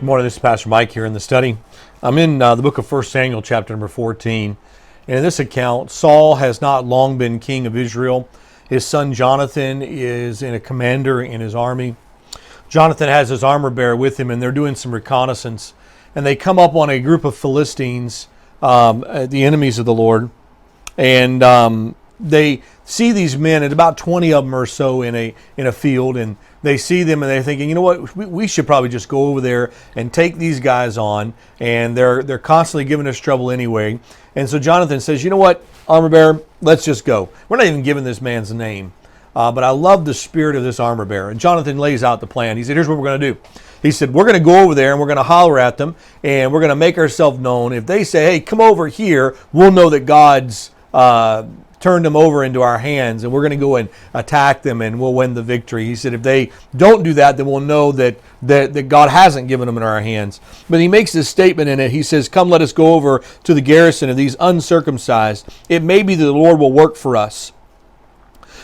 Good morning, this is Pastor Mike here in the study. I'm in the book of 1 Samuel, chapter number 14. And in this account, Saul has not long been king of Israel. His son Jonathan is a commander in his army. Jonathan has his armor bearer with him, and they're doing some reconnaissance. And they come up on a group of Philistines, the enemies of the Lord. And they see these men, and about 20 of them or so in a field, and they see them and they're thinking, you know what, we should probably just go over there and take these guys on, and they're constantly giving us trouble anyway. And so Jonathan says, you know what, armor bearer, let's just go. We're not even giving this man's name, but I love the spirit of this armor bearer. And Jonathan lays out the plan. He said, here's what we're going to do. He said, we're going to go over there and we're going to holler at them, and we're going to make ourselves known. If they say, hey, come over here, we'll know that God's turned them over into our hands, and we're going to go and attack them, and we'll win the victory. He said if they don't do that, then we'll know that God hasn't given them in our hands. But he makes this statement in it. He says, come, let us go over to the garrison of these uncircumcised. It may be that the Lord will work for us.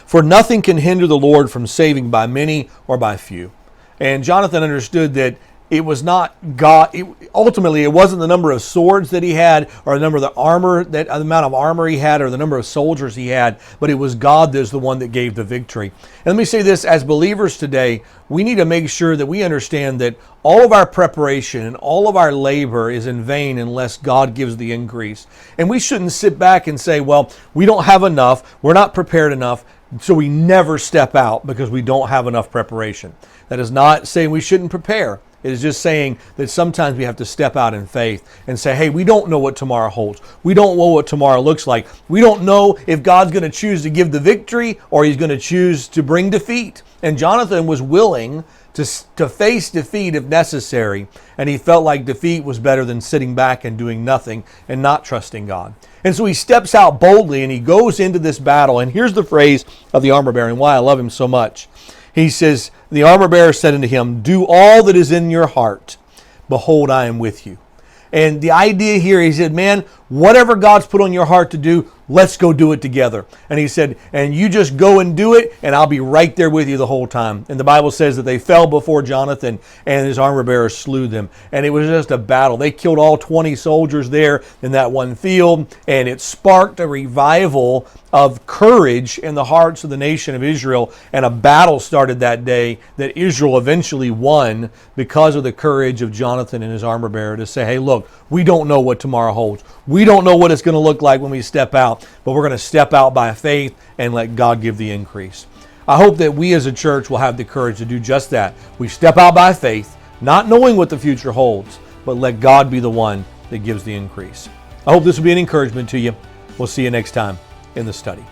For nothing can hinder the Lord from saving by many or by few. And Jonathan understood that it was not God. Ultimately, it wasn't the number of swords that he had, or the number of the armor, the amount of armor he had, or the number of soldiers he had, but it was God that's the one that gave the victory. And let me say this, as believers today, we need to make sure that we understand that all of our preparation and all of our labor is in vain unless God gives the increase. And we shouldn't sit back and say, well, we don't have enough, we're not prepared enough, so we never step out because we don't have enough preparation. That is not saying we shouldn't prepare. It is just saying that sometimes we have to step out in faith and say, hey, we don't know what tomorrow holds. We don't know what tomorrow looks like. We don't know if God's going to choose to give the victory or he's going to choose to bring defeat. And Jonathan was willing to face defeat if necessary, and he felt like defeat was better than sitting back and doing nothing and not trusting God. And so he steps out boldly and he goes into this battle. And here's the phrase of the armor bearer and why I love him so much. He says, the armor bearer said unto him, do all that is in your heart. Behold, I am with you. And the idea here, he said, man, whatever God's put on your heart to do, let's go do it together. And he said, and you just go and do it, and I'll be right there with you the whole time. And the Bible says that they fell before Jonathan, and his armor bearer slew them. And it was just a battle. They killed all 20 soldiers there in that one field, and it sparked a revival of courage in the hearts of the nation of Israel. And a battle started that day that Israel eventually won because of the courage of Jonathan and his armor bearer to say, hey, look, we don't know what tomorrow holds. We don't know what it's going to look like when we step out, but we're going to step out by faith and let God give the increase. I hope that we as a church will have the courage to do just that. We step out by faith, not knowing what the future holds, but let God be the one that gives the increase. I hope this will be an encouragement to you. We'll see you next time in the study.